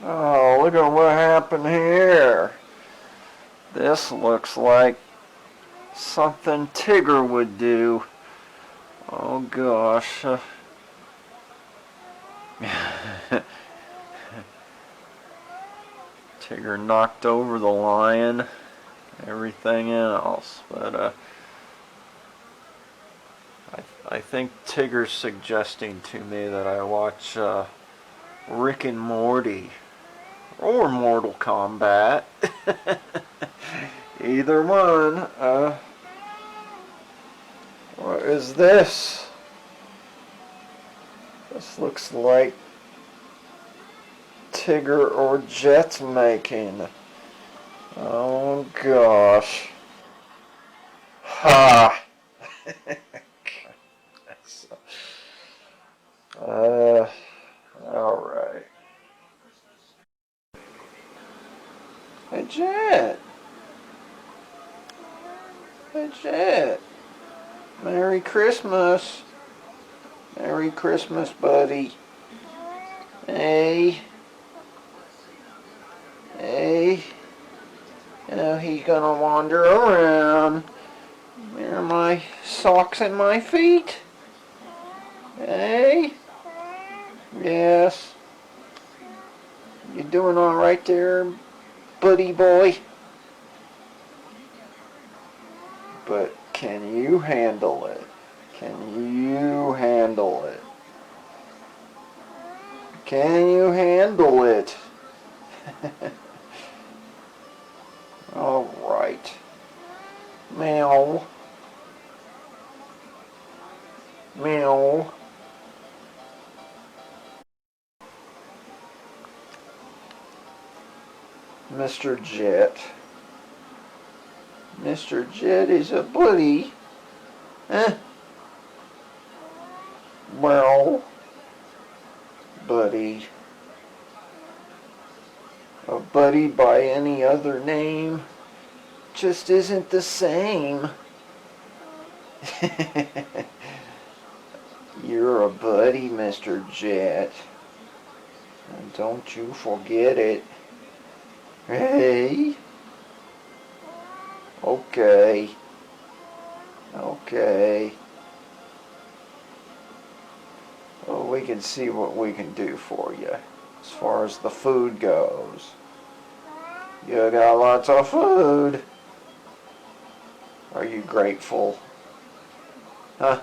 Oh, look at what happened here. This looks like something Tigger would do. Oh gosh. Tigger knocked over the lion, everything else, but I think Tigger's suggesting to me that I watch Rick and Morty or Mortal Kombat. Either one. What is this? This looks like Tigger or Jet's making. Oh gosh. Ha! Alright. Hey Jet! Hey Jet! Merry Christmas! Merry Christmas, buddy. Hey. Hey. You know, he's gonna wander around. Where are my socks and my feet? Hey. Yes. You doing alright there, buddy boy? But can you handle it? Can you handle it? Can you handle it? Alright. Meow. Meow. Mr. Jet. Mr. Jet is a buddy. Well, buddy. A buddy by any other name just isn't the same. You're a buddy, Mr. Jet. And don't you forget it. Hey. Okay. Okay. Well, we can see what we can do for you as far as the food goes. You got lots of food. Are you grateful? Huh?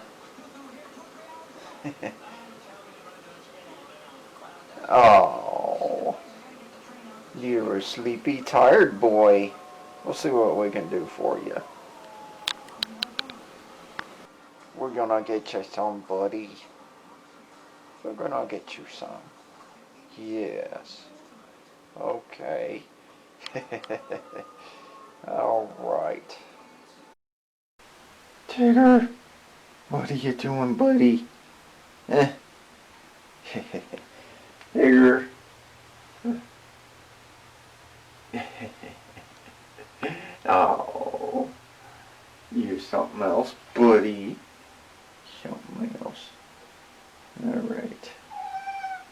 Oh, you're a sleepy, tired boy. We'll see what we can do for you. We're gonna get you some, buddy. We're gonna get you some. Yes. Okay. Alright. Tigger, what are you doing, buddy? Tigger. Oh, you're something else, buddy. Something else. Alright.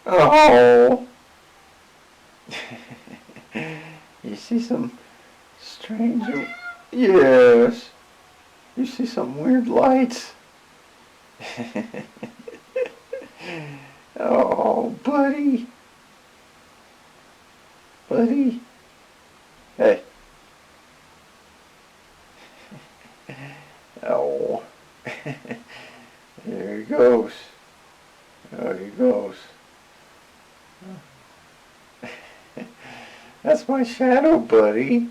Oh! You see some strange... Yes. You see some weird lights. Oh, buddy. Buddy. Hey. Oh. There he goes. There he goes. That's my shadow, buddy.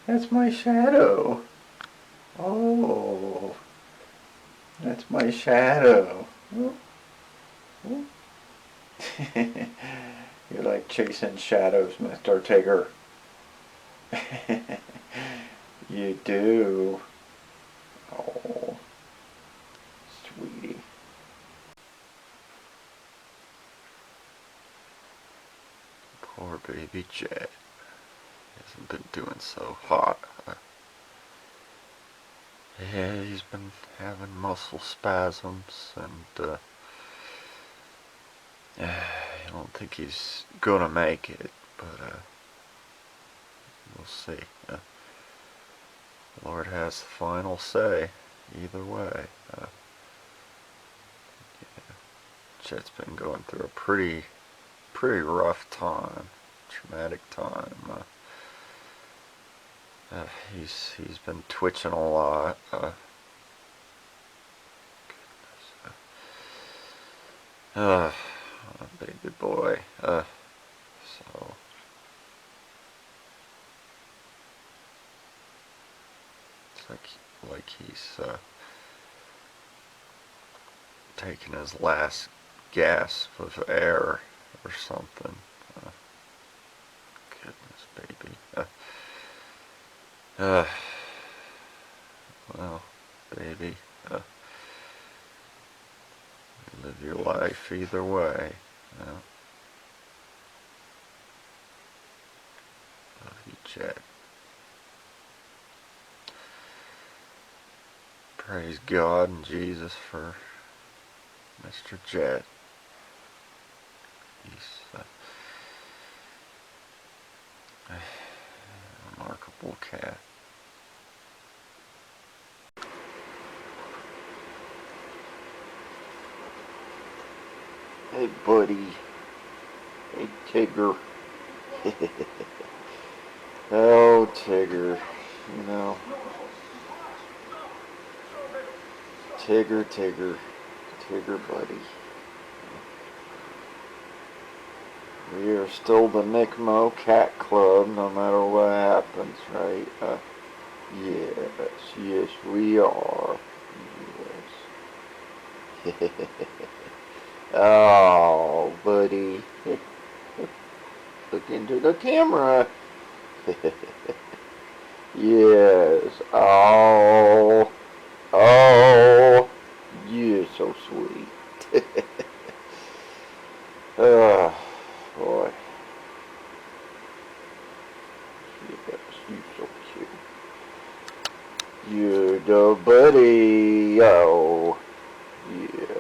That's my shadow. Oh. That's my shadow. Oh. Oh. You like chasing shadows, Mr. Tigger. You do. Oh, sweetie. Poor baby Jet. Hasn't been doing so hot. Yeah, he's been having muscle spasms and don't think he's gonna make it, but we'll see. The Lord has the final say either way. Jet's been going through a pretty rough time, traumatic time. He's been twitching a lot. Baby boy. So it's like he's taking his last gasp of air or something. Goodness, baby. Well, baby, live your life either way. Love you, Jet. Praise God and Jesus for Mr. Jet. He's a remarkable cat. Hey, buddy. Hey, Tigger. Oh, Tigger. You know. Tigger, buddy. We are still the MICKMO Kat Klub, no matter what happens, right? Yes, we are. Yes. Oh, buddy. Look into the camera. Yes. Oh. Oh. You're so sweet. Oh, boy. Yes, you're so cute. You're the buddy. Oh. Yes.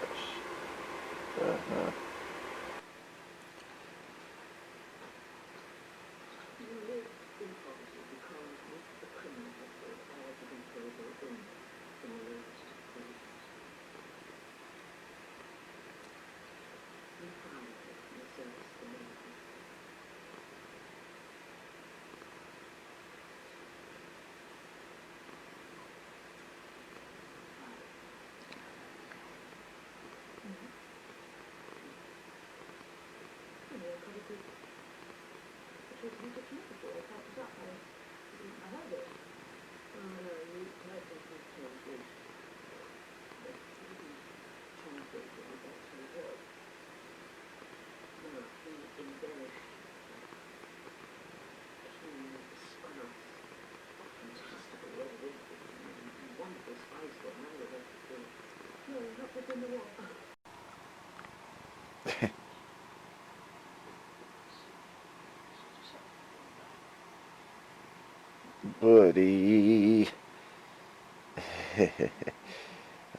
Buddy.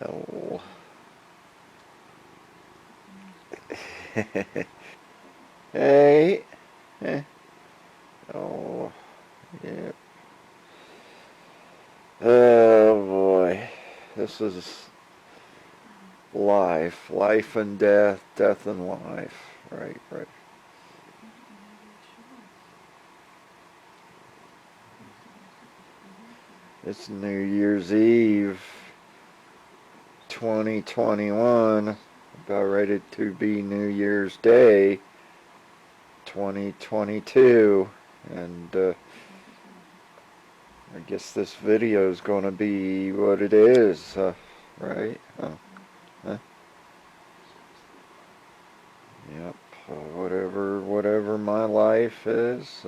Oh. Hey. Oh. Yeah. Oh boy. This is life. Life and death. Death and life. Right. It's New Year's Eve. 2021. About ready to be New Year's Day. 2022. And I guess this video is going to be what it is, right? Yep. Whatever my life is.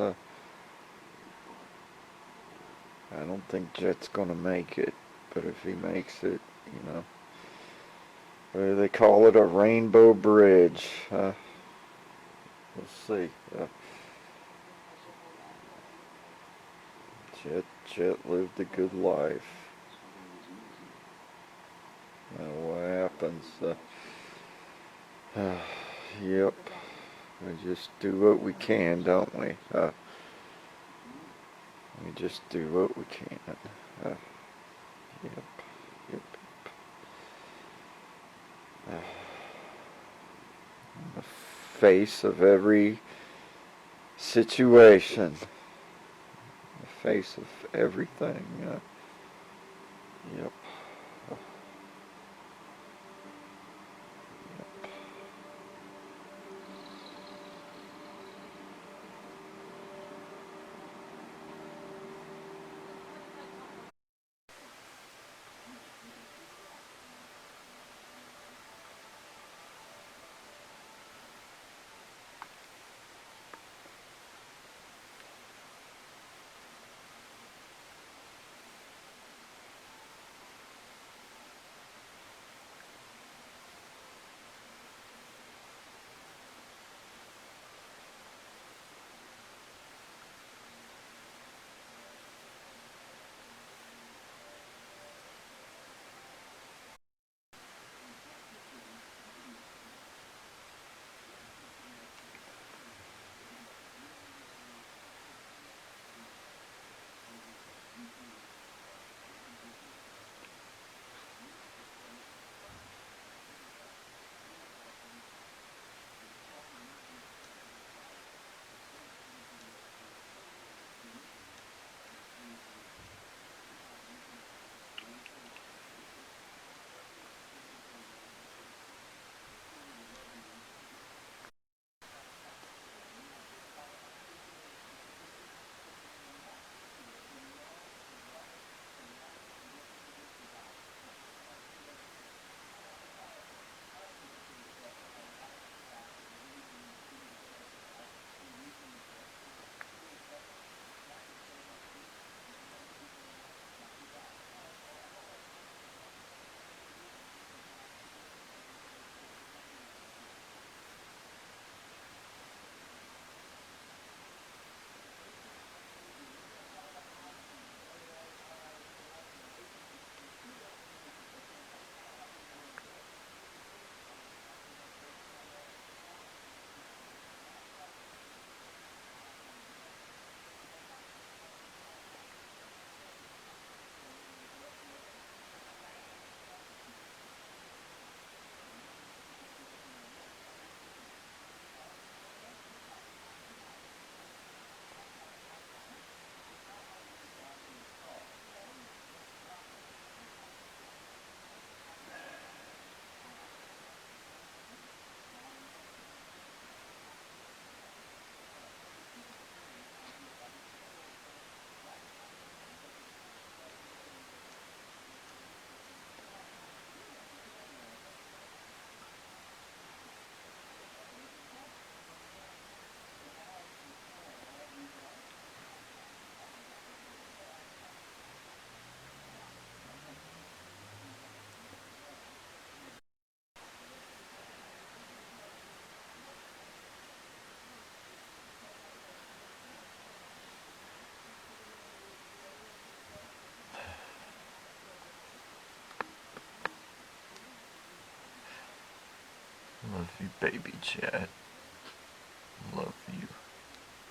I don't think Jet's going to make it, but if he makes it, you know, what do they call it? A rainbow bridge. We'll see. Jet lived a good life. What happens? Yep. We just do what we can, don't we? We just do what we can. Yep. Yep. In the face of every situation, in the face of everything. Yep. Love you, baby Jet. Love you.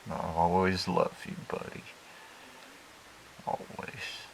I always love you, buddy. Always.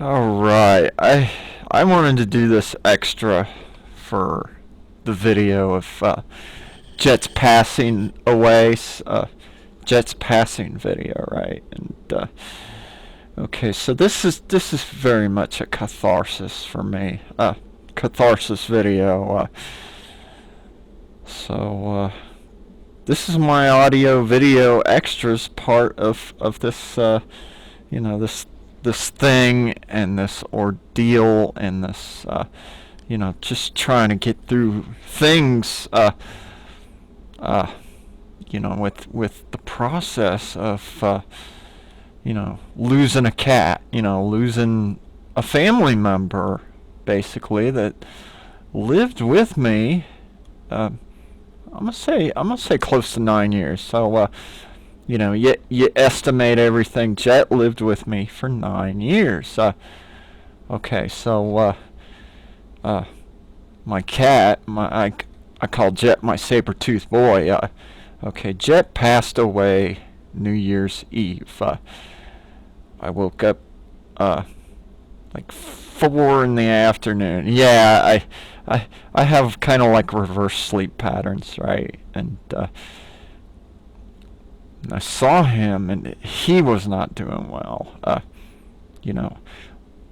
Alright, I wanted to do this extra for the video of Jet's passing away, Jet's passing video, right? And okay, so this is very much a catharsis for me, catharsis video. So this is my audio video extras part of this, you know, this thing and this ordeal and this, you know, just trying to get through things, you know, with the process of, you know, losing a cat, you know, losing a family member, basically, that lived with me. I'm gonna say close to 9 years. So, you know, you estimate everything. Jet lived with me for 9 years. Okay, so my cat, I call Jet my Sabertooth boy. Okay, Jet passed away New Year's Eve. I woke up like 4 in the afternoon. Yeah, I have kind of like reverse sleep patterns, right? And I saw him, and he was not doing well. You know,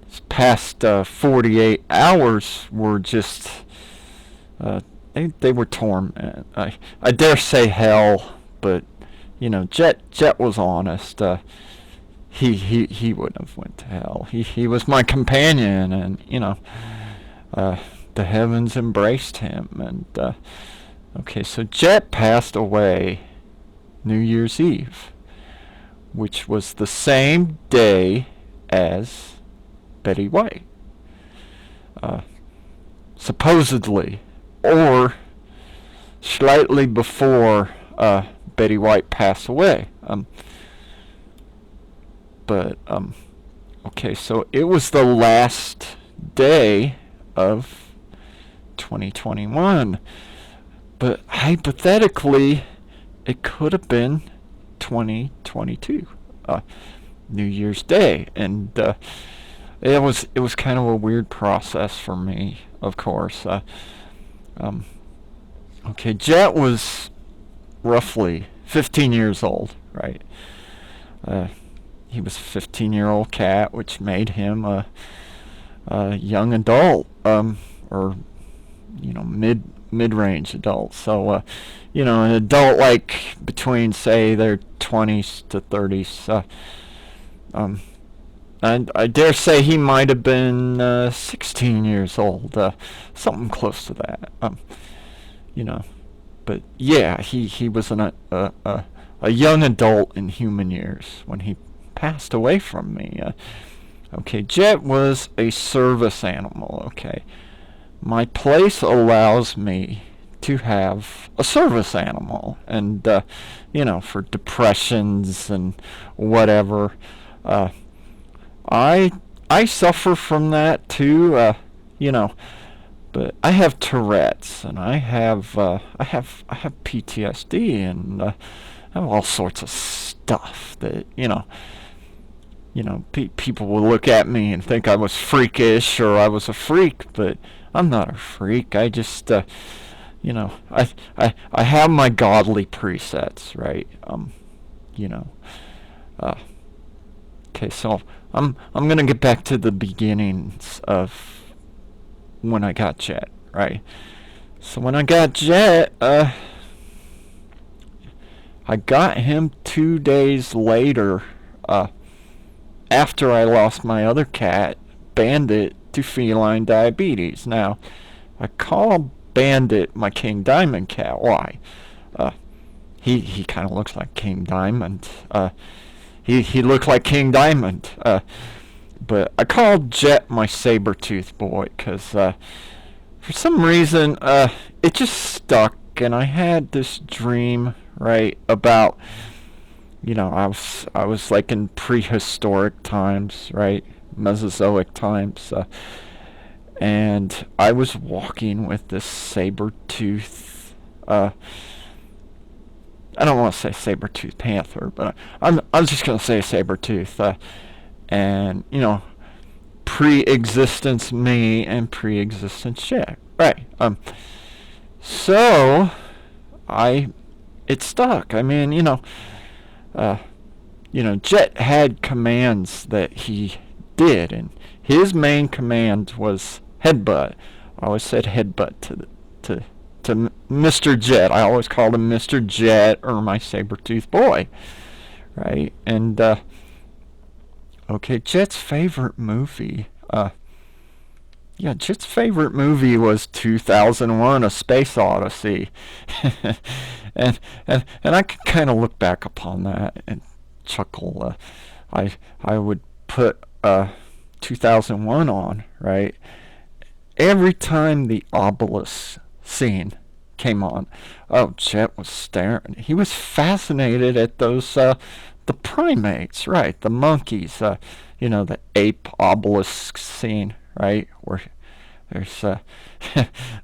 his past 48 hours were just they were torment. I dare say hell, but you know, Jet was honest. He wouldn't have went to hell. He was my companion, and you know, the heavens embraced him. And okay, so Jet passed away New Year's Eve, which was the same day as Betty White, supposedly, or slightly before Betty White passed away. But okay, so it was the last day of 2021, but hypothetically it could have been 2022, New Year's Day. And it was kind of a weird process for me, of course. Okay, Jet was roughly 15 years old, right? He was a 15-year-old cat, which made him a young adult, or you know, mid-range adult. So you know, an adult like between, say, their 20s to 30s. I dare say he might have been 16 years old, something close to that. You know, but yeah, he was a young adult in human years when he passed away from me. Okay, Jet was a service animal. Okay, my place allows me to have a service animal, and you know, for depressions and whatever. I suffer from that too. You know, but I have Tourette's, and I have PTSD, and I have all sorts of stuff that you know, people will look at me and think I was freakish or I was a freak, but I'm not a freak. I just, you know, I have my godly presets, right? You know, okay, so I'm gonna get back to the beginnings of when I got Jet, right? So when I got Jet, I got him 2 days later, after I lost my other cat, Bandit, to feline diabetes. Now, I call Bandit my King Diamond cat. Why? He kind of looks like King Diamond. He looked like King Diamond. But I called Jet my Sabertooth boy because for some reason it just stuck, and I had this dream, right, about, you know, I was like in prehistoric times, right, Mesozoic times, and I was walking with this saber-tooth, I don't want to say saber-tooth panther, but I'm just going to say saber-tooth, and, you know, pre-existence me and pre-existence Jet. Right. So it stuck. I mean, Jet had commands that he did, and his main command was headbutt. I always said headbutt to Mr. Jet. I always called him Mr. Jet or my Sabertooth boy, right? And okay, Jet's favorite movie. Jet's favorite movie was 2001: A Space Odyssey, and I can kind of look back upon that and chuckle. I would put 2001 on, right? Every time the obelisk scene came on, oh, Jet was staring. He was fascinated at those the primates, right? The monkeys, the ape obelisk scene, right? Where there's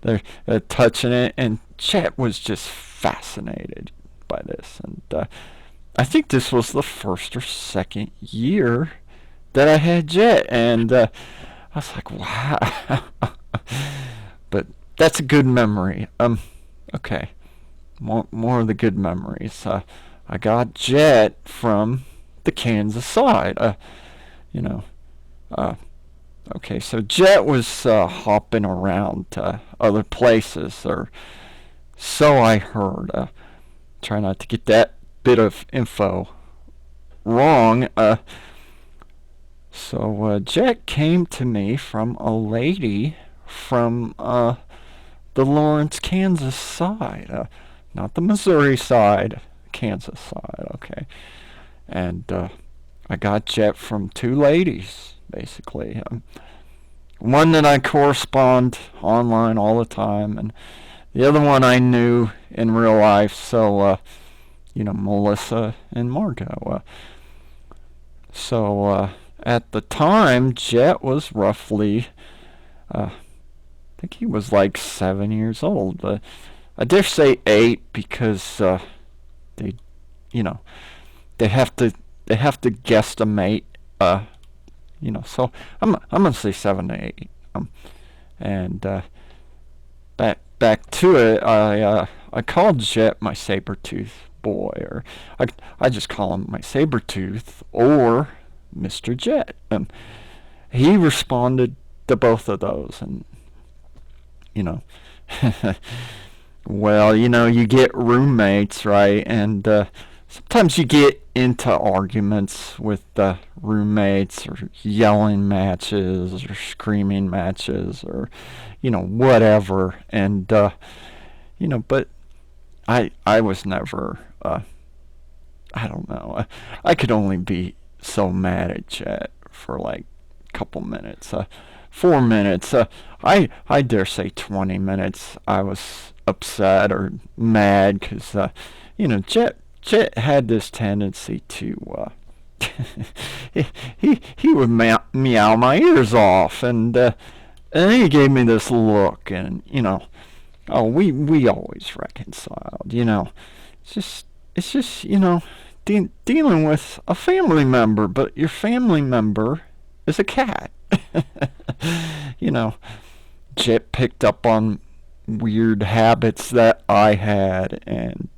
they're touching it, and Jet was just fascinated by this. And I think this was the first or second year that I had Jet, and I was like, wow. But that's a good memory. Okay, more of the good memories. I got Jet from the Kansas side. Okay, so Jet was hopping around to other places, or so I heard. Try not to get that bit of info wrong. So Jet came to me from a lady from the Lawrence, Kansas side, not the Missouri side, Kansas side. Okay, and I got Jet from two ladies, basically. One that I correspond online all the time, and the other one I knew in real life. So, Melissa and Margot. So at the time, Jet was roughly, I think he was like 7 years old. But I dare say 8 because they, they have to guesstimate. So I'm gonna say 7 to 8. And back to it, I called Jet my Sabertooth boy, or I just call him my Sabertooth or Mr. Jet. He responded to both of those, and well, you get roommates, right? And sometimes you get into arguments with roommates, or yelling matches, or screaming matches, or whatever. And but I was never I don't know. I could only be so mad at Jet for like a couple minutes. 4 minutes. I dare say 20 minutes. I was upset or mad because Jet had this tendency to he would meow my ears off, and then he gave me this look, and oh, we always reconciled. It's just dealing with a family member, but your family member is a cat. Jet picked up on weird habits that I had, and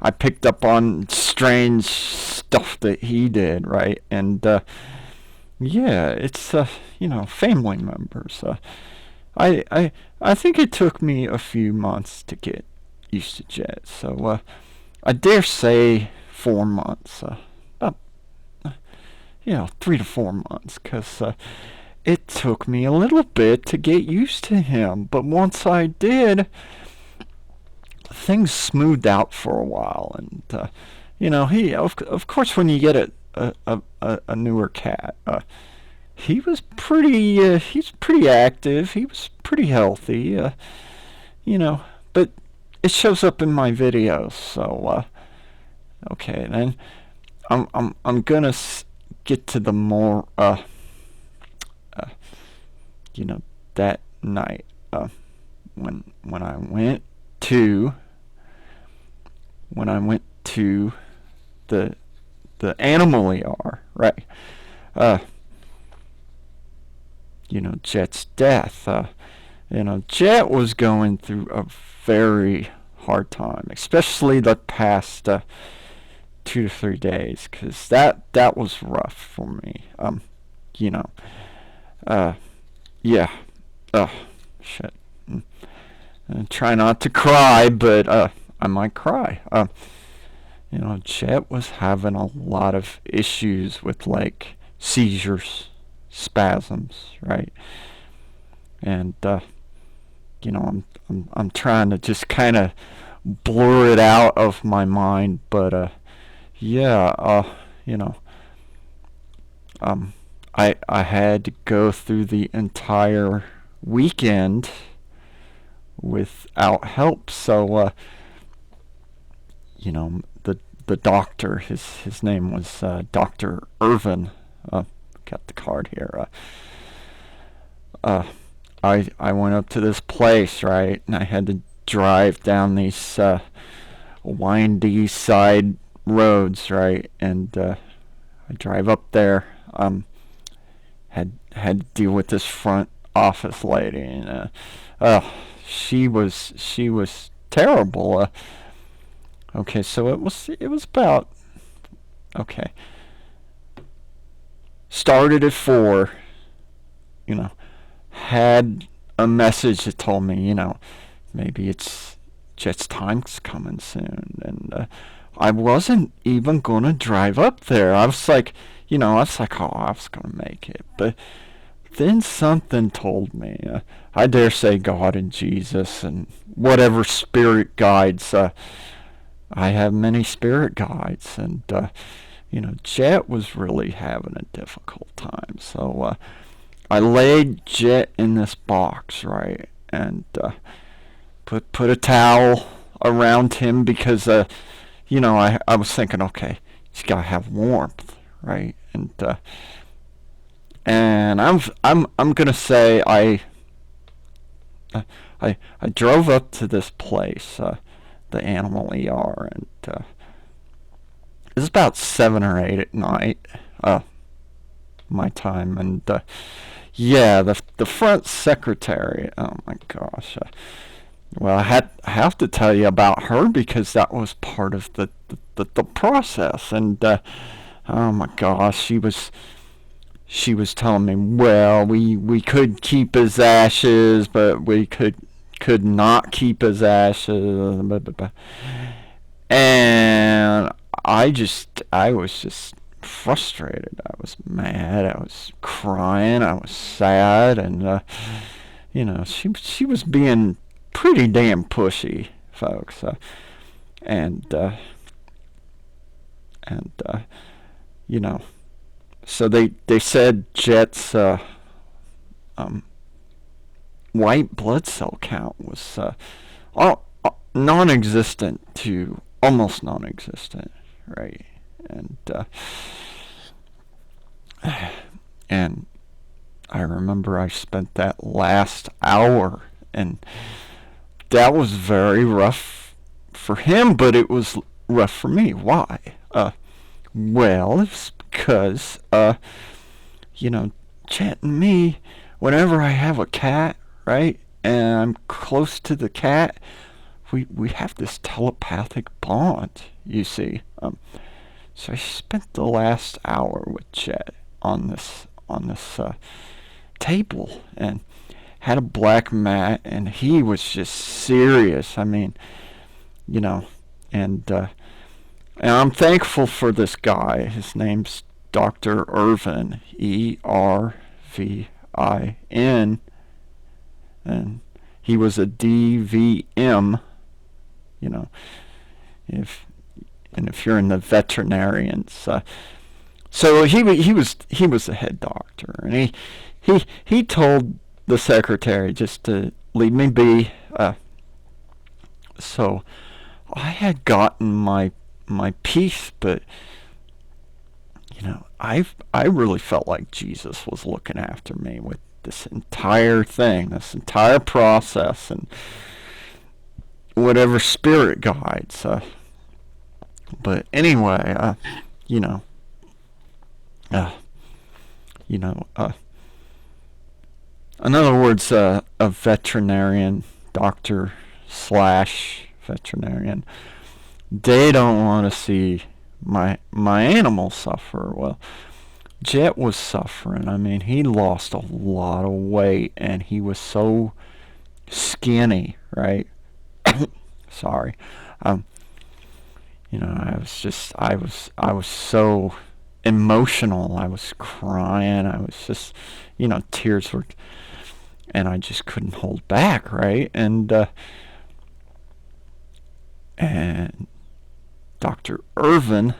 I picked up on strange stuff that he did, right? And it's family members. I think it took me a few months to get used to Jet. So I dare say 4 months. About 3 to 4 months, because it took me a little bit to get used to him. But once I did, things smoothed out for a while. And he of course, when you get a newer cat, he's pretty active. He was pretty healthy. But it shows up in my videos. So okay, then I'm gonna get to the more that night when I went to the animal ER, right? uh, Jet's death. Jet was going through a very hard time, especially the past 2 to 3 days, because that was rough for me. You know, uh, yeah, shit. Try not to cry, but I might cry. Jet was having a lot of issues with like seizures, spasms, right? And I'm trying to just kind of blur it out of my mind, but yeah, I had to go through the entire weekend without help. So the doctor, his name was Dr. Irvin. Got the card here. I went up to this place, right, and I had to drive down these windy side roads, right, and I drive up there. Had to deal with this front office lady, and she was terrible. Okay, so it was about, okay. Started at 4. Had a message that told me, maybe it's Jet's time's coming soon, and I wasn't even gonna drive up there. I was like, oh, I was gonna make it, but then something told me. I dare say God and Jesus and whatever spirit guides. I have many spirit guides, and Jet was really having a difficult time. So I laid Jet in this box, right, and put a towel around him because I was thinking, okay, he's got to have warmth, right, and I'm gonna say I drove up to this place, the animal ER, and it was about 7 or 8 at night, my time, and yeah, the front secretary. Oh my gosh. Well, I have to tell you about her because that was part of the process, and oh my gosh, she was telling me, well, we could keep his ashes, but we could not keep his ashes, blah, blah, blah. And I was just frustrated. I was mad. I was crying. I was sad, and she was being pretty damn pushy, folks. And you know, so they said Jet's white blood cell count was non-existent to almost non-existent, right? And I remember I spent that last hour, and that was very rough for him, but it was rough for me. Why? Well, it's because Chet and me, whenever I have a cat, right, and I'm close to the cat, we have this telepathic bond, you see. So I spent the last hour with Chet on this table, and had a black mat, and he was just serious. I mean, and I'm thankful for this guy. His name's Dr. Irvin, Ervin, and he was a DVM. If you're in the veterinarians, so he was the head doctor, and he told the secretary just to leave me be. So I had gotten my peace, but I really felt like Jesus was looking after me with this entire thing, this entire process, and whatever spirit guides. But anyway, in other words, a veterinarian, doctor slash veterinarian, they don't want to see my animal suffer. Well, Jet was suffering. I mean, he lost a lot of weight, and he was so skinny, right? Sorry. I was so emotional. I was crying. I was just, tears were, and I just couldn't hold back, right? And Dr. Irvin,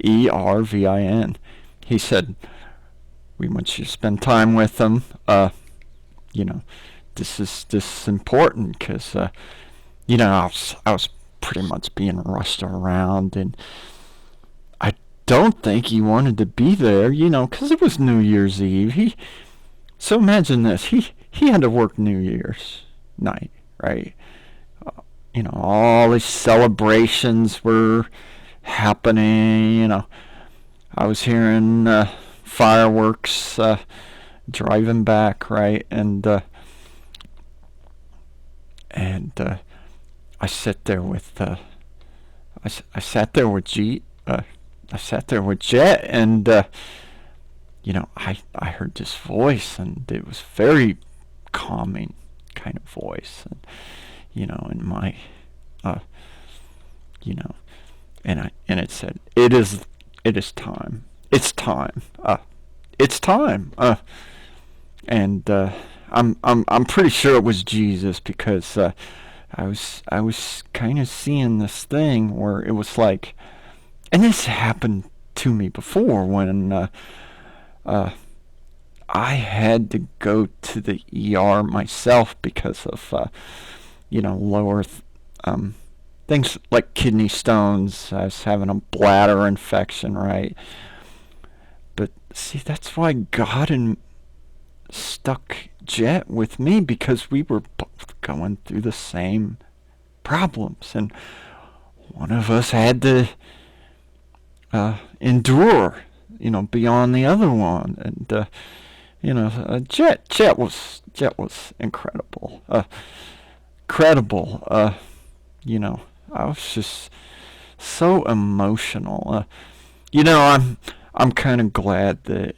Ervin, he said, we want you to spend time with them. This is important because, I was pretty much being rushed around, and I don't think he wanted to be there, because it was New Year's Eve. So imagine this, he had to work New Year's night, right? All these celebrations were happening. I was hearing fireworks driving back, right? And I sat there with I sat there with Jet, and I heard this voice, and it was very calming kind of voice, and in my and it said, it is time, it's time, it's time, and I'm pretty sure it was Jesus, because I was kind of seeing this thing where it was like, and this happened to me before when I had to go to the ER myself because of lower things like kidney stones. I was having a bladder infection, right? But see, that's why God stuck Jet with me, because we were both going through the same problems, and one of us had to endure, beyond the other one, and Jet was incredible, credible. I was just so emotional. I'm kind of glad that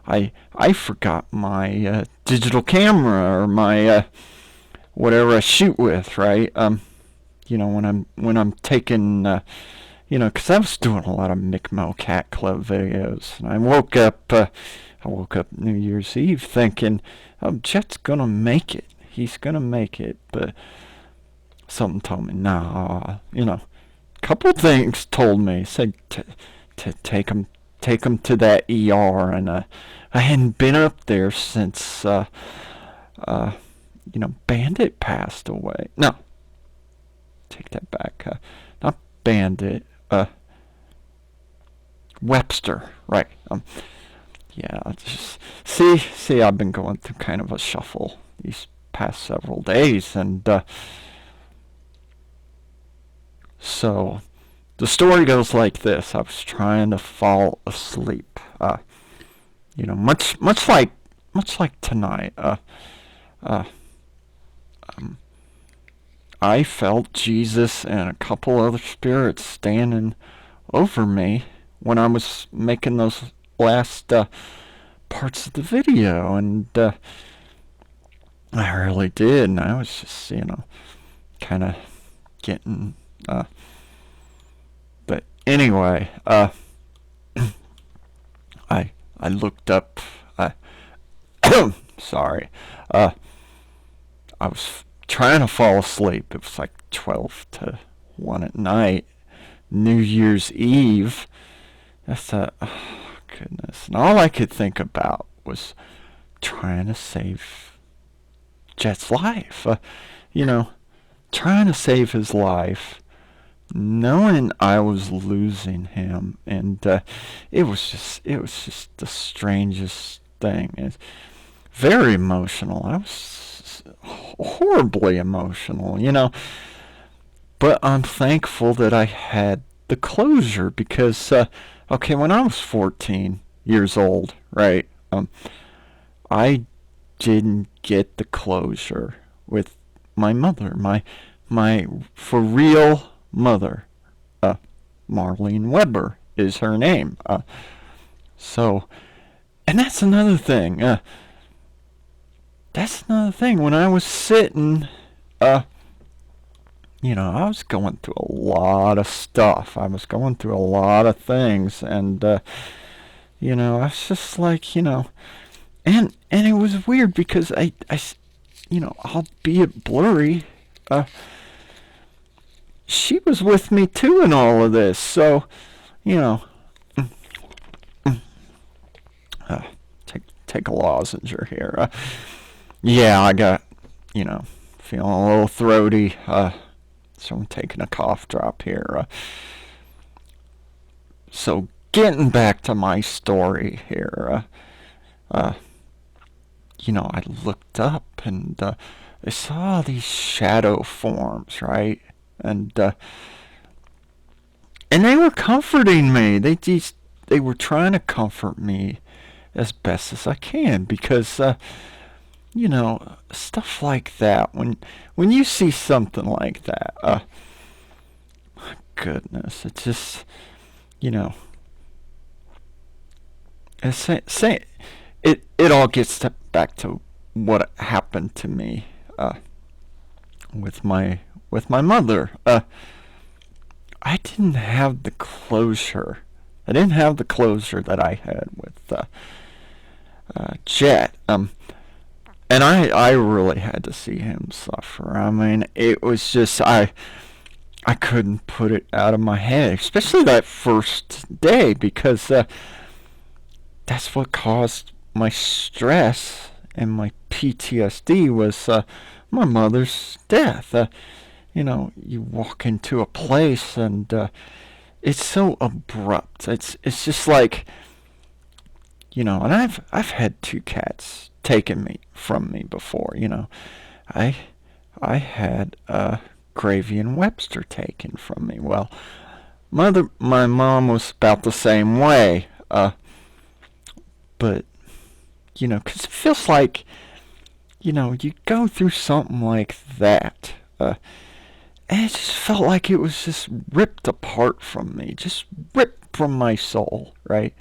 I forgot my digital camera, or my whatever I shoot with, right? When I'm taking, 'cause I was doing a lot of MICKMO KAT KLUB videos, and I woke up New Year's Eve thinking, oh, Jet's gonna make it. He's gonna make it, but something told me, nah. Couple things told me, said to take him to that ER, and I hadn't been up there since Bandit passed away. No, take that back. Not Bandit. Webster, right? Yeah, just see. I've been going through kind of a shuffle these past several days, and so the story goes like this. I was trying to fall asleep. Much like tonight. I felt Jesus and a couple other spirits standing over me when I was making those last parts of the video, and I really did, and I was just, kind of getting, but anyway, I looked up, sorry, I was trying to fall asleep. It was like 12 to 1 at night, New Year's Eve. I thought, oh, goodness. And all I could think about was trying to save Jet's life. Trying to save his life, knowing I was losing him. And it was just the strangest thing. It's very emotional. I was horribly emotional, But I'm thankful that I had the closure, because Okay, when I was 14 years old, right, I didn't get the closure with my mother, my for real mother. Uh, Marlene Weber is her name. So, and that's another thing. That's another thing. When I was sitting, I was going through a lot of stuff. I was going through a lot of things, and I was just like, and it was weird because albeit blurry, she was with me too in all of this. So, you know, take a lozenge here. Yeah, I got, feeling a little throaty. So I'm taking a cough drop here. So getting back to my story here, I looked up and I saw these shadow forms, right? And they were comforting me. They were trying to comfort me as best as I can because stuff like that. When you see something like that, my goodness, it's just it all gets back to what happened to me with my mother. I didn't have the closure. I didn't have the closure that I had with Jet. And I really had to see him suffer. I mean, it was just I couldn't put it out of my head, especially that first day, because that's what caused my stress and my PTSD was my mother's death. You walk into a place and it's so abrupt. It's just like, and I've had two cats taken from me before. I had Gravy and Webster taken from me. Well, my mom was about the same way. But 'cause it feels like, you go through something like that, and it just felt like it was just ripped apart from me, just ripped from my soul, right?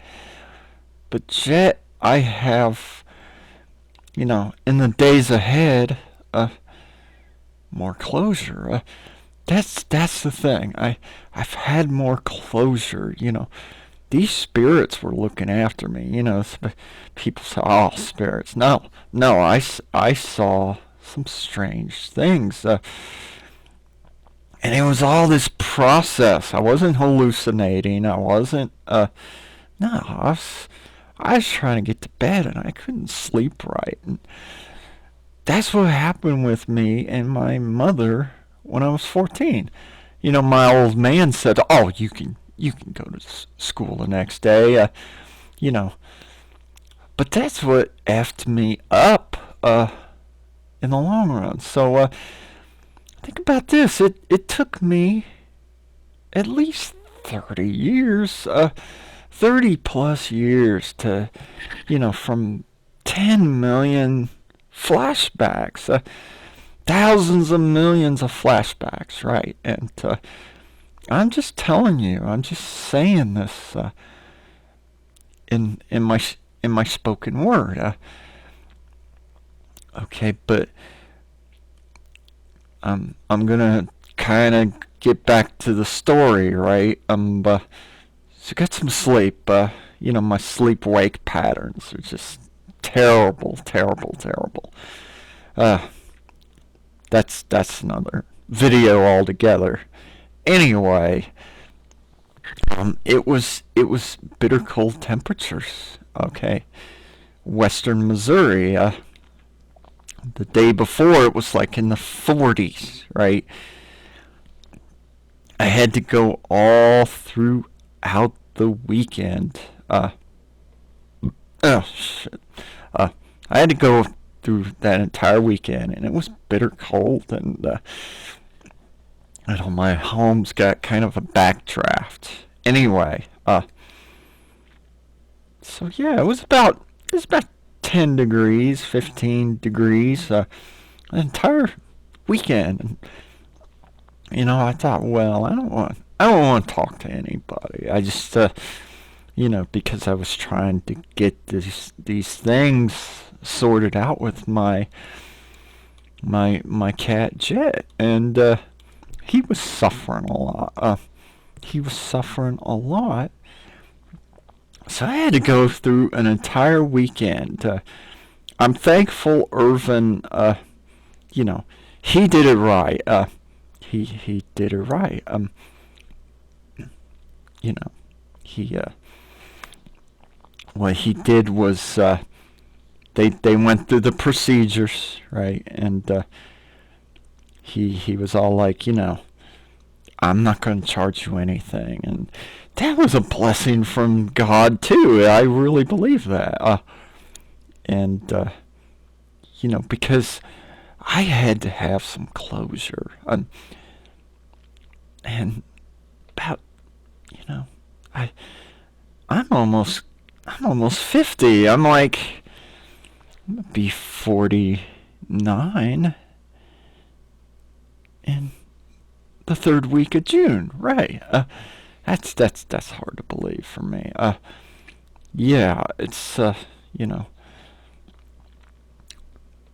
But Jet, I have, in the days ahead, more closure. That's the thing. I've had more closure. These spirits were looking after me. People say, "Oh, spirits." No, I saw some strange things, and it was all this process. I wasn't hallucinating. I wasn't. No, I was trying to get to bed and I couldn't sleep right. And that's what happened with me and my mother when I was 14. My old man said, "Oh, you can go to school the next day." But that's what effed me up in the long run. So think about this. It took me at least 30 years, 30 plus years to, from 10 million flashbacks, thousands of millions of flashbacks, right? And I'm just telling you, I'm just saying this in my spoken word. Okay, but I'm gonna kind of get back to the story, right? So get some sleep. My sleep-wake patterns are just terrible, terrible, terrible. That's another video altogether. Anyway, it was bitter cold temperatures. Okay, Western Missouri. The day before it was like in the 40s, right? I had to go all throughout the weekend. Oh shit. I had to go through that entire weekend, and it was bitter cold, and my home's got kind of a backdraft. Anyway, So yeah, it was about 10 degrees, 15 degrees, an entire weekend. And, I thought, well, I don't want to talk to anybody. I just, because I was trying to get these things sorted out with my cat Jet, and he was suffering a lot. He was suffering a lot, so I had to go through an entire weekend. I'm thankful Irvin, he did it right. He did it right. You know, he what he did was they went through the procedures, right, and he was all like, I'm not going to charge you anything, and that was a blessing from God too. I really believe that, and because I had to have some closure, and about, I I'm almost 50. I'm like, I'm gonna be 49 in the third week of June, right? That's hard to believe for me. Yeah, it's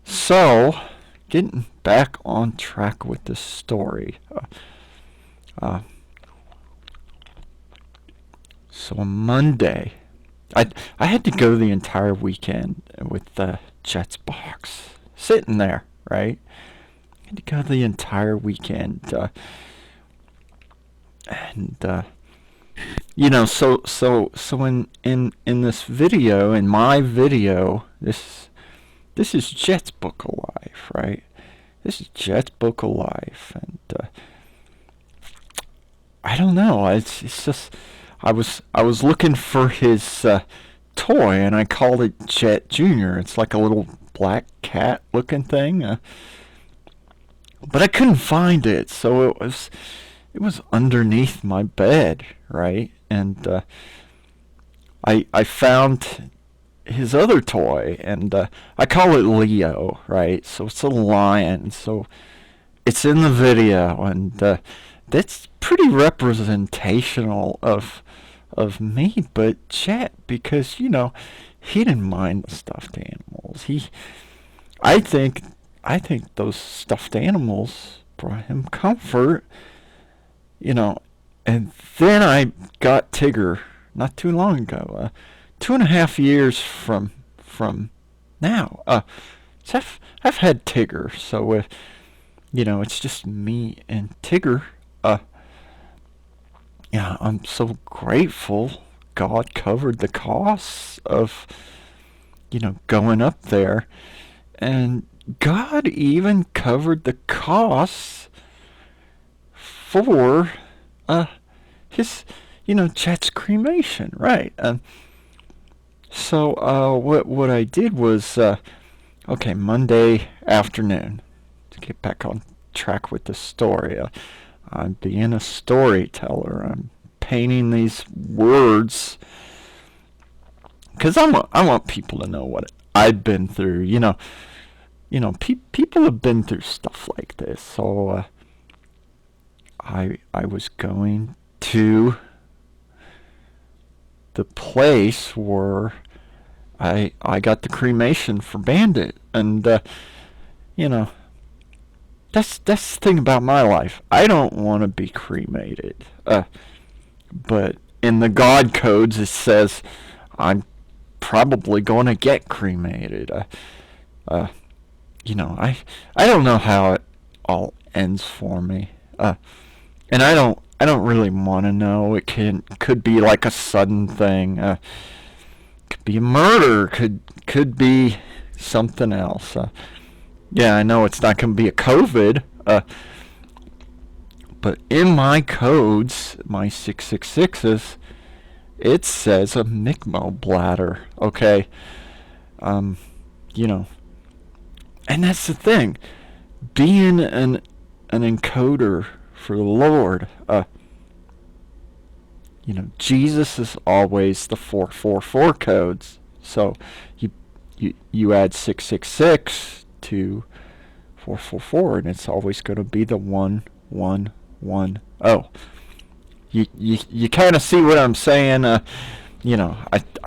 So, getting back on track with this story. Uh, so on Monday, I had to go the entire weekend with the Jets box sitting there, right? I had to go the entire weekend, and so in this video, in my video, this is Jet's book of life, right? This is Jet's book of life, and I don't know. It's just I was looking for his toy, and I called it Jet Junior. It's like a little black cat looking thing, but I couldn't find it, so it was underneath my bed, right? And I found his other toy, and I call it Leo, right? So it's a lion, so it's in the video, and that's pretty representational of me, but Chet, because he didn't mind the stuffed animals. I think those stuffed animals brought him comfort, and then I got Tigger not too long ago, 2.5 years from now. So I've had Tigger, so it's just me and Tigger. Yeah, I'm so grateful God covered the costs of going up there, and God even covered the costs for his Chet's cremation, right? So what I did was okay, Monday afternoon, to get back on track with the story. I'm being a storyteller. I'm painting these words because I want people to know what I've been through. People have been through stuff like this. So I was going to the place where I got the cremation for Bandit, and that's the thing about my life. I don't want to be cremated, but in the God codes it says I'm probably going to get cremated. I don't know how it all ends for me, and I don't really want to know. It could be like a sudden thing. Could be a murder. Could be something else. Yeah, I know it's not going to be a COVID, but in my codes, my 666s, it says a MICKMO bladder. Okay, and that's the thing. Being an encoder for the Lord, Jesus is always the 444 codes. So you add 666 to 444, and it's always going to be the 1110. You kind of see what I'm saying? I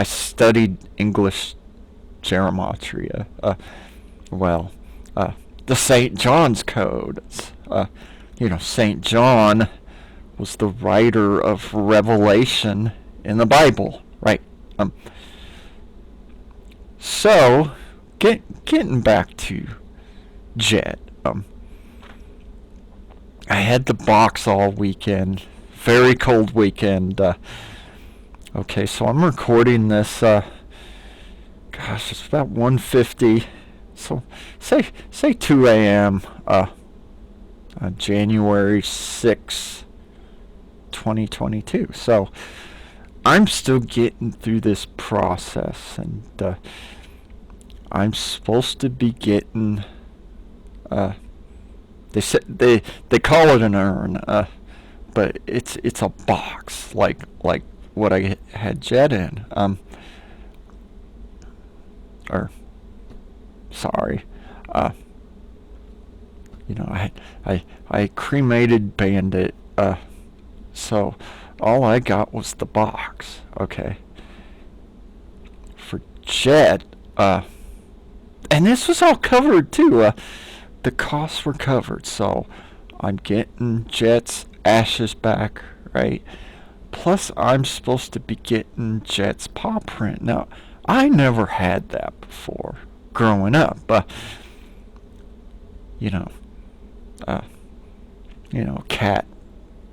studied English gematria. The St. John's codes. St. John was the writer of Revelation in the Bible, right? So, getting back to Jet. I had the box all weekend. Very cold weekend. Okay, so I'm recording this. It's about 1:50. So say 2 a.m. January 6, 2022. So I'm still getting through this process, and I'm supposed to be getting. They call it an urn, but it's a box like what I had Jet in. Sorry. I cremated Bandit, so all I got was the box. Okay. For Jet, and this was all covered too. The costs were covered, so I'm getting Jet's ashes back, right? Plus, I'm supposed to be getting Jet's paw print. Now, I never had that before growing up. Cat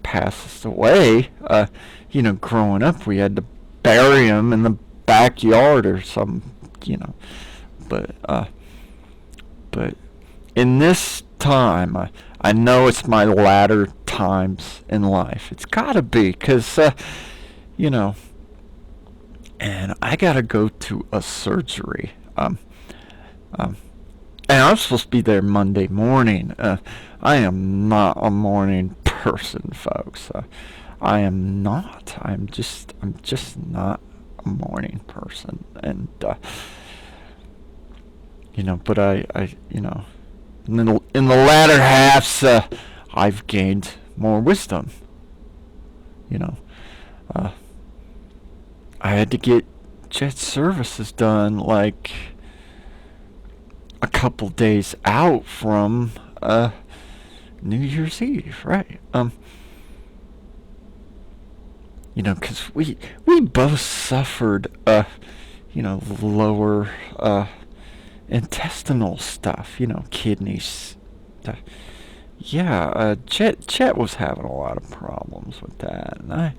passes away. Growing up, we had to bury him in the backyard or something. But in this time, I know it's my latter times in life. It's gotta be, 'cause and I gotta go to a surgery. And I'm supposed to be there Monday morning. I am not a morning person, folks. I am not. I'm just not a morning person. And but I in the latter halves, I've gained more wisdom. I had to get Jet services done like a couple days out from New Year's Eve, right? Because we both suffered lower intestinal stuff, kidneys. Chet was having a lot of problems with that, and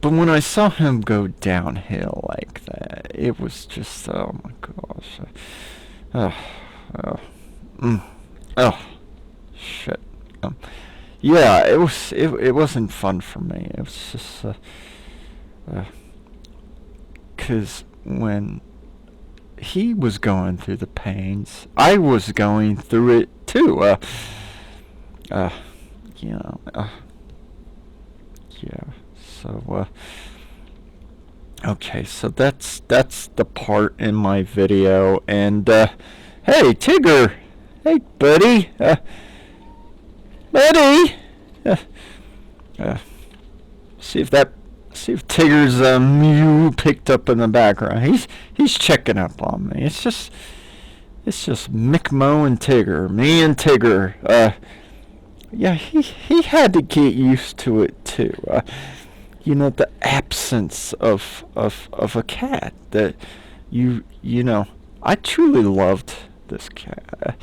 but when I saw him go downhill like that, it was just, oh my gosh. Shit. It wasn't fun for me. It was just, 'cause when he was going through the pains, I was going through it too. So, okay, so that's the part in my video, and hey, Tigger, hey, buddy, buddy, see if Tigger's mew picked up in the background. He's checking up on me. It's just MICKMO and Tigger, me and Tigger. He had to get used to it too. The absence of a cat that I truly loved this cat.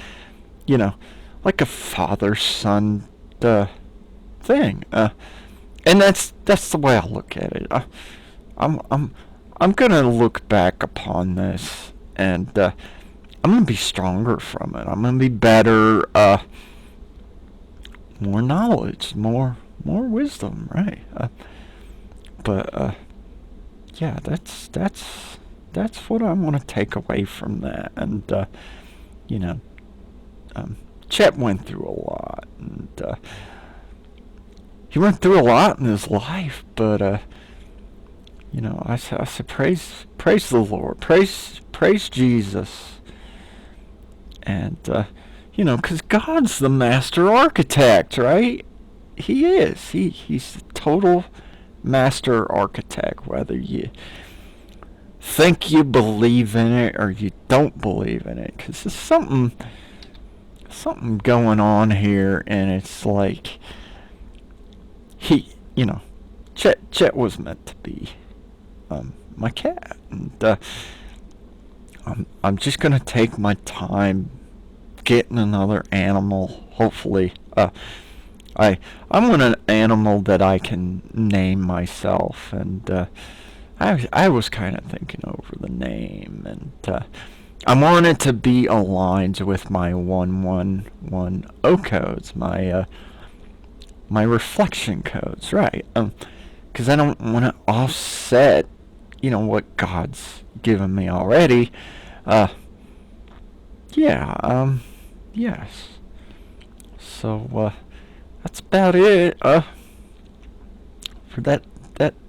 Like a father-son thing. And that's the way I look at it. I'm gonna look back upon this, and I'm gonna be stronger from it. I'm gonna be better. More knowledge, more wisdom, right? That's what I want to take away from that. And Chet went through a lot, and he went through a lot in his life, but you know, I said praise the Lord, praise Jesus, and you know, 'cause God's the master architect, right? He is. He's the total master architect, whether you think you believe in it or you don't believe in it, 'cause there's something going on here, and it's like you know, Jet was meant to be my cat, and I'm just gonna take my time getting another animal. Hopefully, I want an animal that I can name myself, and I was kind of thinking over the name, and I want it to be aligned with my 111 codes, my reflection codes, right? 'Cause I don't want to offset, you know, what God's given me already. Yeah, yes. So that's about it. For that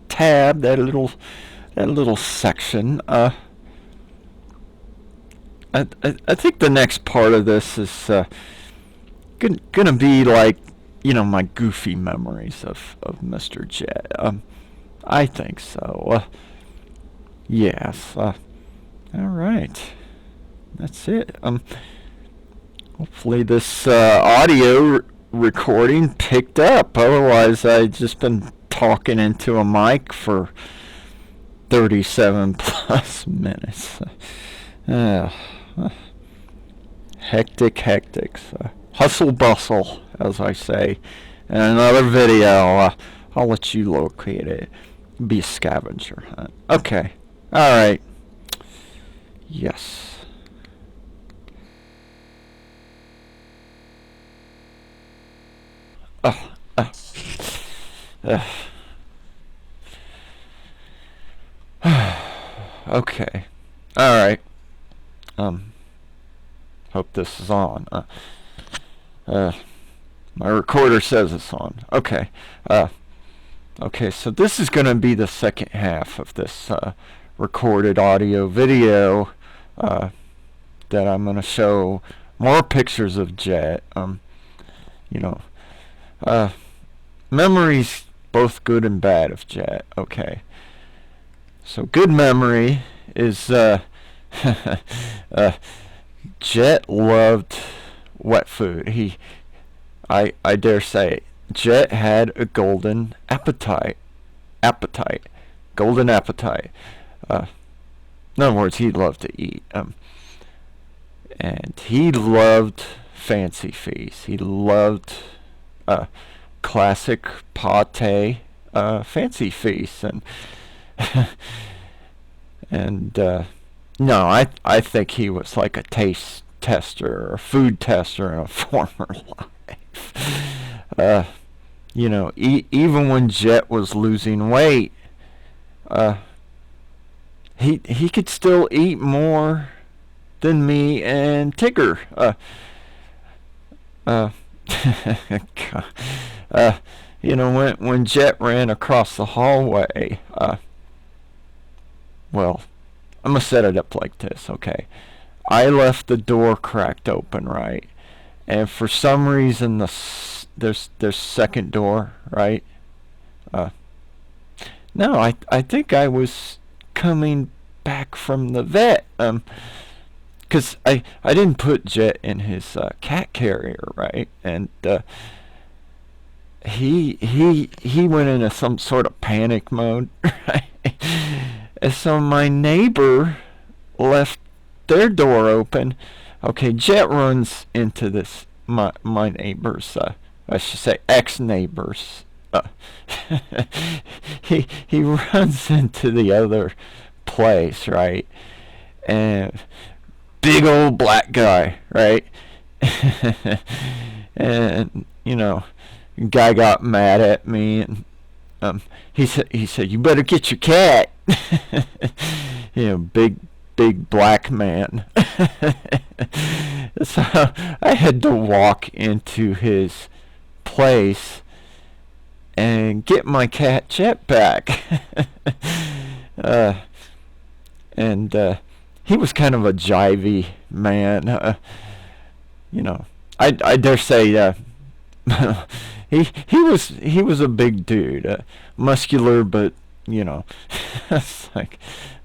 tab, that little section. I think the next part of this is gonna be like, you know, my goofy memories of Mr. Jet. I think so. Yes. All right. That's it. Hopefully this audio recording picked up. Otherwise, I've just been talking into a mic for 37 plus minutes. Hectic. Hustle bustle, as I say. In another video, I'll let you locate it. Be a scavenger hunt. Okay. Alright. Yes. Okay. Alright. Hope this is on. My recorder says it's on. Okay. Okay, so this is going to be the second half of this recorded audio video that I'm going to show more pictures of Jet. You know, memories both good and bad of Jet. Okay. So good memory is Jet loved wet food. I dare say, Jet had a golden appetite. Golden appetite. In other words, he loved to eat. And he loved fancy feasts. He loved classic pate fancy feasts, and no, I think he was like a taste tester or a food tester in a former life. You know, even when Jet was losing weight, he could still eat more than me and Tigger. You know, when Jet ran across the hallway, well, I'm gonna set it up like this, okay? I left the door cracked open, right? And for some reason, there's second door, right? No, I think I was coming back from the vet, 'cause I didn't put Jet in his cat carrier, right? And he went into some sort of panic mode, right? And so my neighbor left their door open. Okay, Jet runs into this my neighbor's, I should say ex-neighbor's. He runs into the other place, right? And big old black guy, right? And you know, guy got mad at me, and he said you better get your cat. You know, big black man. So I had to walk into his place and get my cat Jet back. uh, and he was kind of a jivey man. You know, I dare say he was a big dude, muscular, but you know, it's like,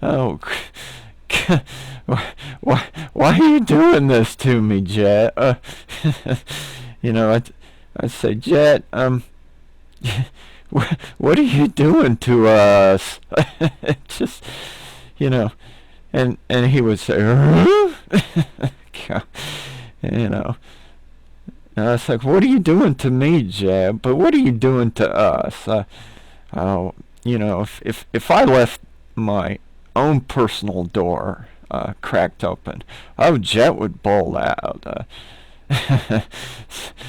oh, why are you doing this to me, Jet? You know, I'd say, Jet, what are you doing to us? Just, you know, and he would say, you know. And I was like, what are you doing to me, Jet? But what are you doing to us? You know, if I left my own personal door cracked open, oh, Jet would bowl out.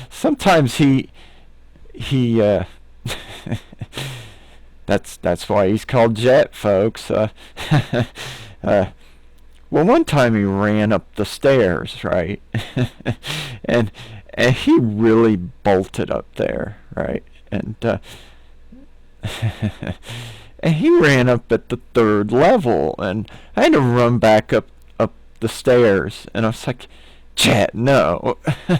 Sometimes he that's why he's called Jet, folks. Well, one time he ran up the stairs, right, and he really bolted up there, right, and and he ran up at the 3rd level, and I had to run back up the stairs, and I was like, Jet, no. I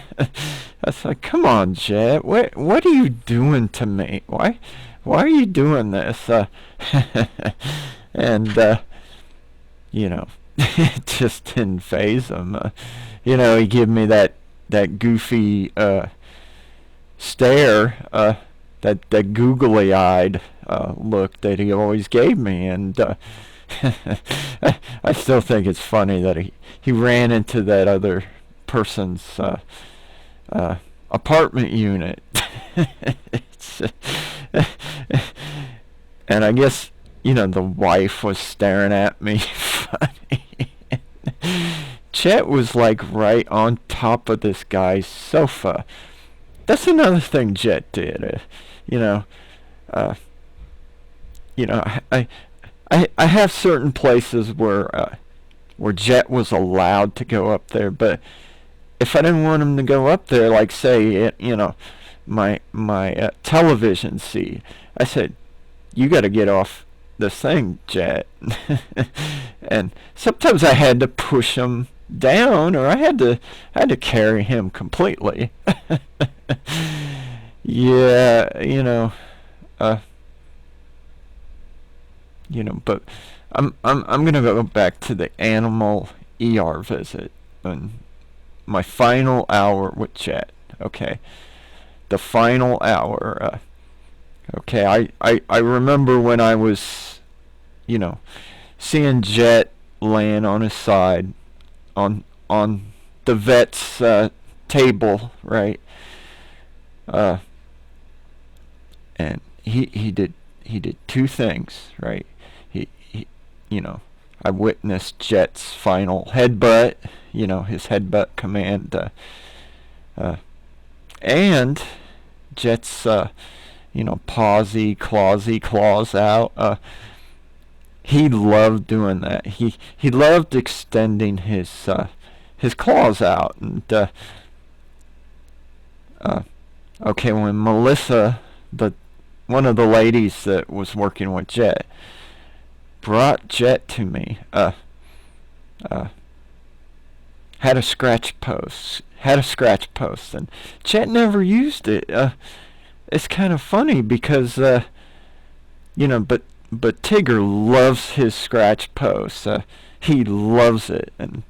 was like, come on, Jet, what are you doing to me? Why are you doing this? And you know, it just didn't faze him. You know, he gave me that goofy stare, that googly-eyed look that he always gave me, and I still think it's funny that he ran into that other person's apartment unit. It's, and I guess, you know, the wife was staring at me funny. Chet was like right on top of this guy's sofa. That's another thing Jet did. You know, I have certain places where Jet was allowed to go up there, but if I didn't want him to go up there, like say, you know, my television seat, I said, you got to get off this thing, Jet. And sometimes I had to push him down, or I had to carry him completely. Yeah, you know, but I'm gonna go back to the animal ER visit and my final hour with Jet. Okay, the final hour. Okay, I remember when I was, you know, seeing Jet laying on his side on the vet's table, right? And he did 2 things, right? He you know, I witnessed Jet's final headbutt, you know, his headbutt command, and Jet's you know, pawsy, clawsy, claws out. He loved doing that. He loved extending his claws out. And okay, when Melissa, one of the ladies that was working with Jet, brought Jet to me, had a scratch post, and Jet never used it. It's kind of funny because you know, but Tigger loves his scratch post. He loves it, and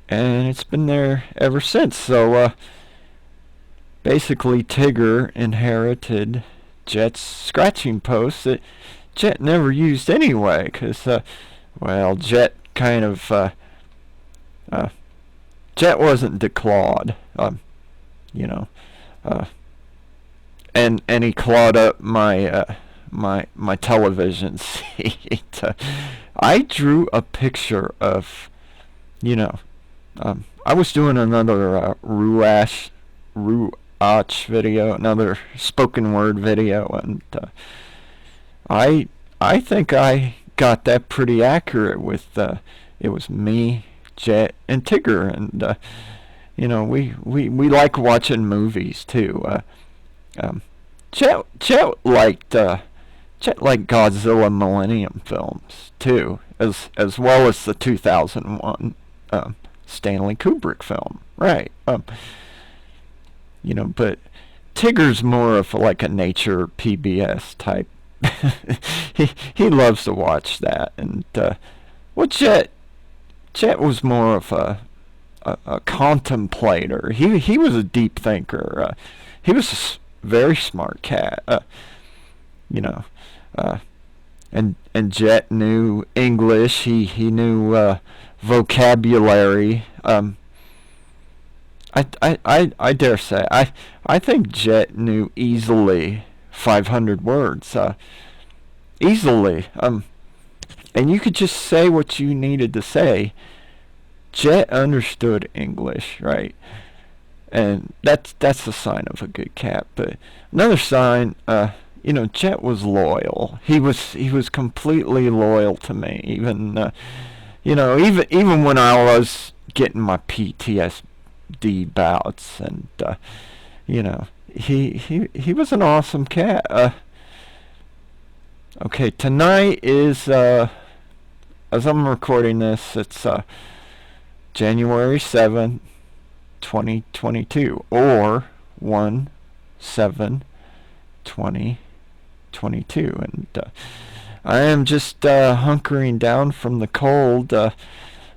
it's been there ever since. So basically, Tigger inherited Jet's scratching post that Jet never used anyway, because well, Jet kind of Jet wasn't declawed, you know, and he clawed up my my television seat. I drew a picture of, you know, I was doing another Ruach video, another spoken word video, and I think I got that pretty accurate with it was me, Jet, and Tigger, and you know, we like watching movies too. Chet liked Godzilla Millennium films too, as well as the 2001 Stanley Kubrick film, right? But Tigger's more of like a nature PBS type. he loves to watch that, and well, Chet was more of a contemplator. He was a deep thinker. He was a very smart cat. You know, uh, and Jet knew English. He knew vocabulary. I dare say I think Jet knew easily 500 words. Easily. And you could just say what you needed to say. Jet understood English, right? And that's a sign of a good cat. But another sign, Jet was loyal. He was completely loyal to me. Even when I was getting my PTSD bouts, and he was an awesome cat. Okay, tonight is as I'm recording this, it's January 7th, 2022, or 1/7/2022, and I am just hunkering down from the cold.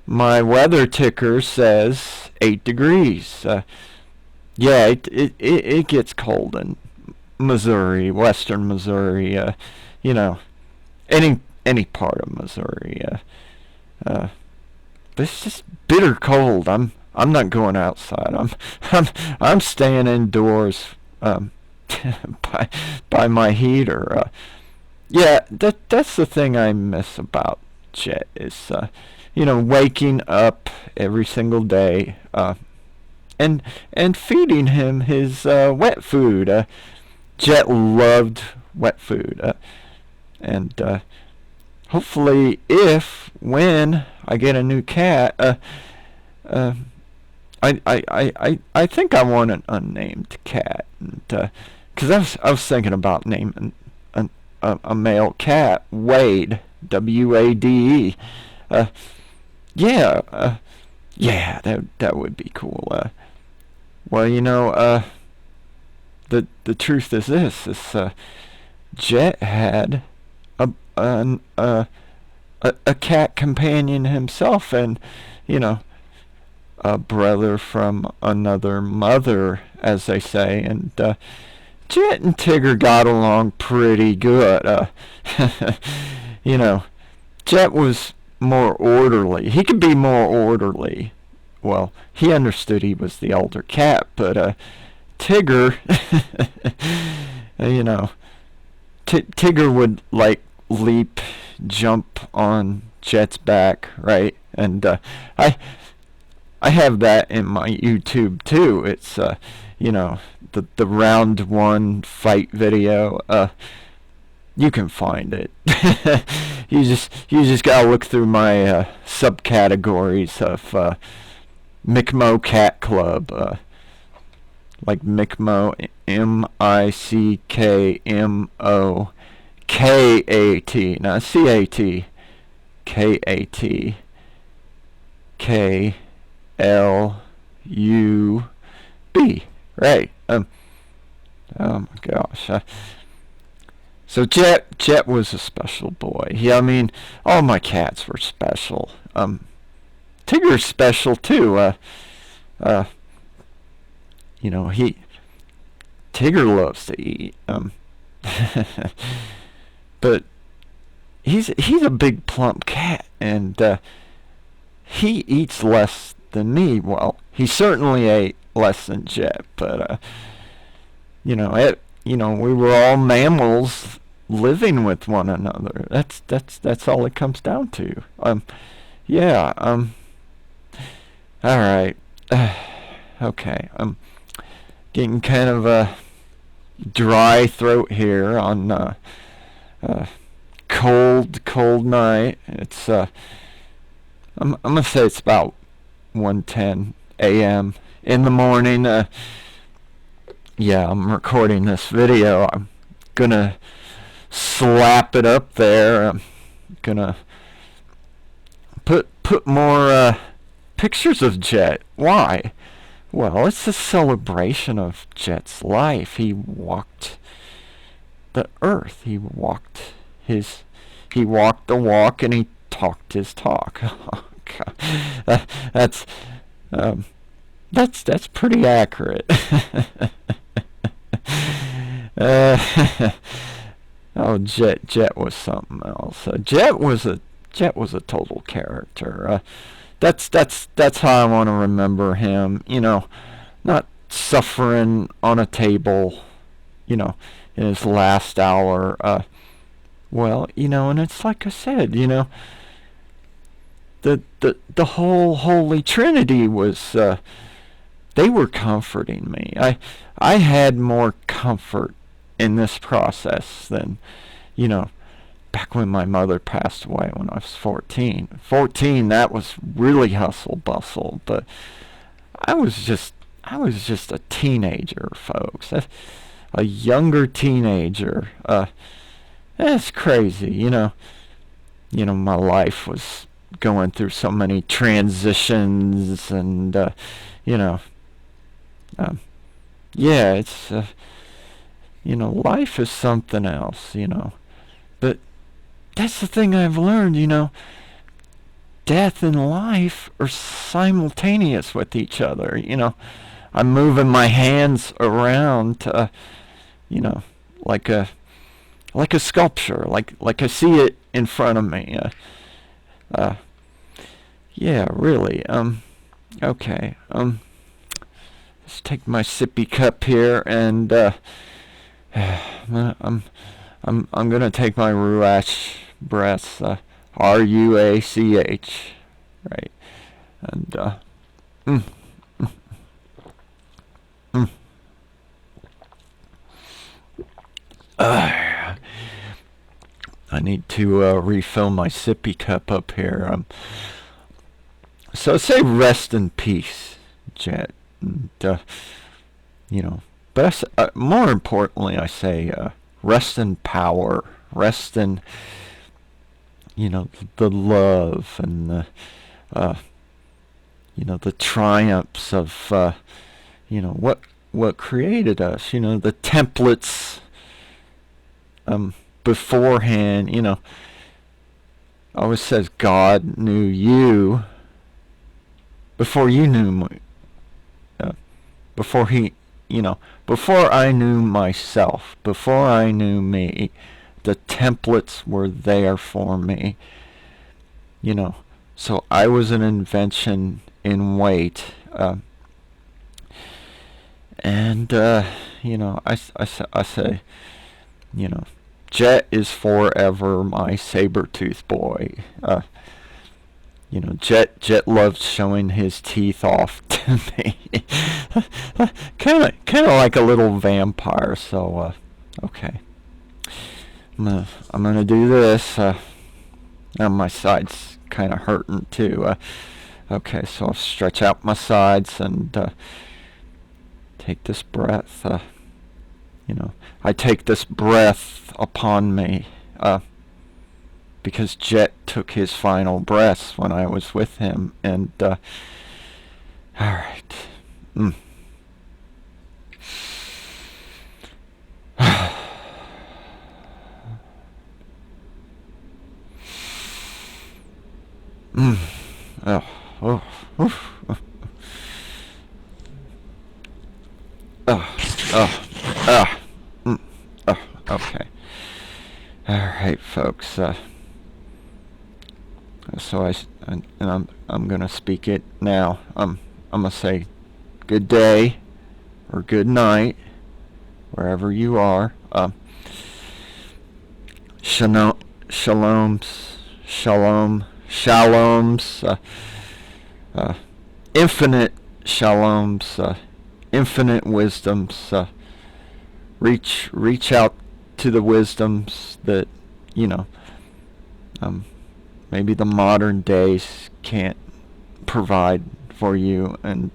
My weather ticker says 8 degrees. Yeah, it gets cold in Missouri, western Missouri, any part of Missouri. But it's just bitter cold. I'm not going outside. I'm staying indoors by my heater. Yeah, that's the thing I miss about Jet is waking up every single day and feeding him his wet food. Jet loved wet food, and hopefully, when I get a new cat, I think I want an unnamed cat, and because I was thinking about naming a male cat Wade, Wade. Yeah, that would be cool. Well, the truth is this: Jet had a cat companion himself, and a brother from another mother, as they say, and Jet and Tigger got along pretty good. Jet was more orderly. He could be more orderly. Well, he understood he was the older cat, but Tigger, Tigger would leap, jump on Jet's back, right? And I have that in my YouTube too. It's the round one fight video. You can find it. you just gotta look through my subcategories of MICKMO Kat KLUB. Like MICKMO, MICKMO KAT, not CAT, KAT, KLUB, right? Oh my gosh. So Jet was a special boy. Yeah, I mean, all my cats were special. Tigger's special too. Tigger loves to eat. But he's a big plump cat, and he eats less than me. Well, he certainly ate less than Jet, but we were all mammals living with one another. That's all it comes down to. Yeah. All right. Okay. I'm getting kind of a dry throat here on cold night. It's I'm gonna say it's about 1:10 a.m. in the morning. yeah, I'm recording this video. I'm gonna slap it up there. I'm gonna put more pictures of Jet. Why? Well, it's a celebration of Jet's life. He walked the earth. He walked the walk, and he talked his talk. Oh, God. That's pretty accurate. Oh, Jet was something else. Jet was a total character. That's how I want to remember him. Not suffering on a table. In his last hour. Well, and it's like I said. The whole Holy Trinity was. They were comforting me. I had more comfort in this process than, back when my mother passed away when I was 14. 14, that was really hustle bustle, but I was just a teenager, folks. A younger teenager. That's crazy, my life was going through so many transitions, and yeah, it's life is something else, but that's the thing I've learned. Death and life are simultaneous with each other. I'm moving my hands around, like a sculpture, like I see it in front of me. Yeah, really. Okay. Let's take my sippy cup here, and I'm gonna take my Ruach breaths. Ruach, right? And mm, mm, mm. I need to refill my sippy cup up here. So say rest in peace, Jet. And, but more importantly, I say rest in power, rest in, the love and the triumphs of, what created us, the templates beforehand, always says God knew you before you knew me. Before I knew myself, before I knew me, the templates were there for me. So I was an invention in wait. And I say, Jet is forever my Sabertooth boy. Jet loved showing his teeth off to me. kind of like a little vampire. So, okay. I'm gonna do this. Now my side's kind of hurting too. Okay, so I'll stretch out my sides and take this breath. I take this breath upon me. Because Jet took his final breaths when I was with him, and all right. Oh, oh, oh, okay. All right, folks. So I'm gonna speak it now. I'm gonna say good day or good night wherever you are. Shaloms, infinite shaloms, infinite wisdoms. Reach out to the wisdoms that maybe the modern days can't provide for you. And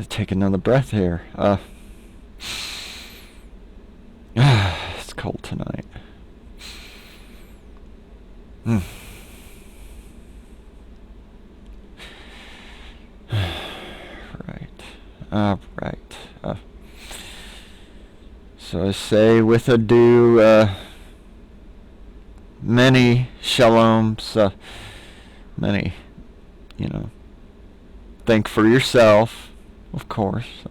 take another breath here. It's cold tonight. Right. All right. So I say with adieu, many shaloms, many, think for yourself, of course,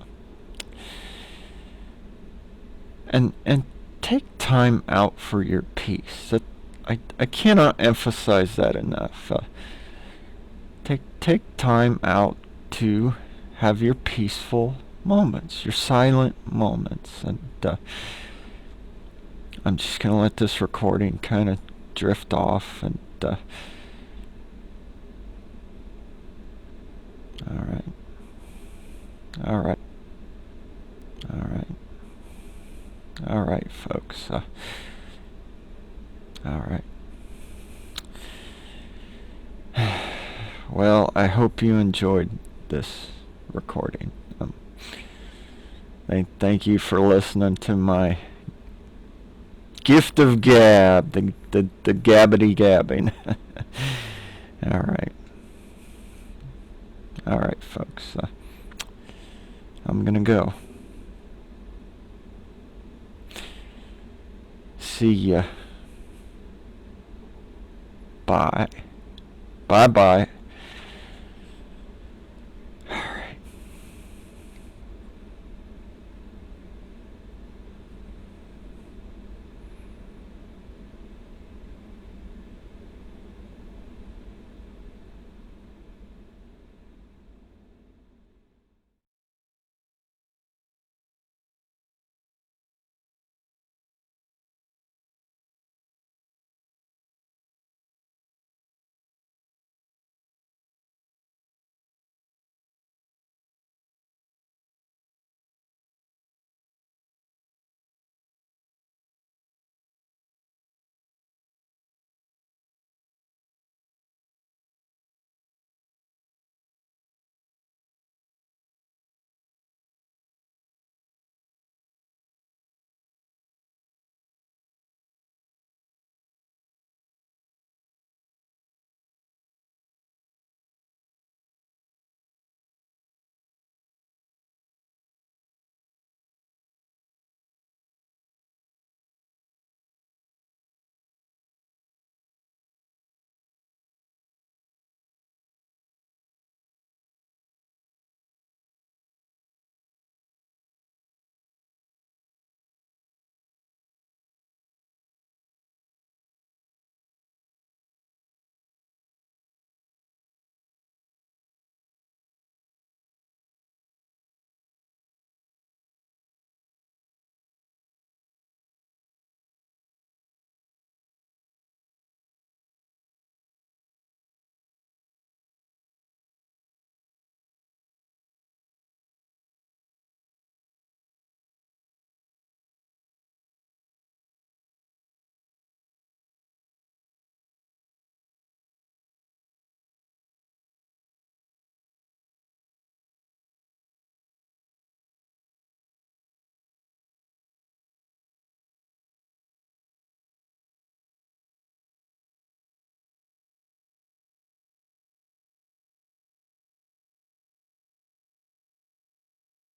and take time out for your peace. I cannot emphasize that enough. Take time out to have your peaceful moments, your silent moments, and I'm just gonna let this recording kind of drift off, and all right, all right, all right, all right, folks. All right. Well, I hope you enjoyed this recording. Thank you for listening to my gift of gab, the gabbity gabbing. All right. All right, folks. I'm gonna go. See ya. Bye. Bye-bye.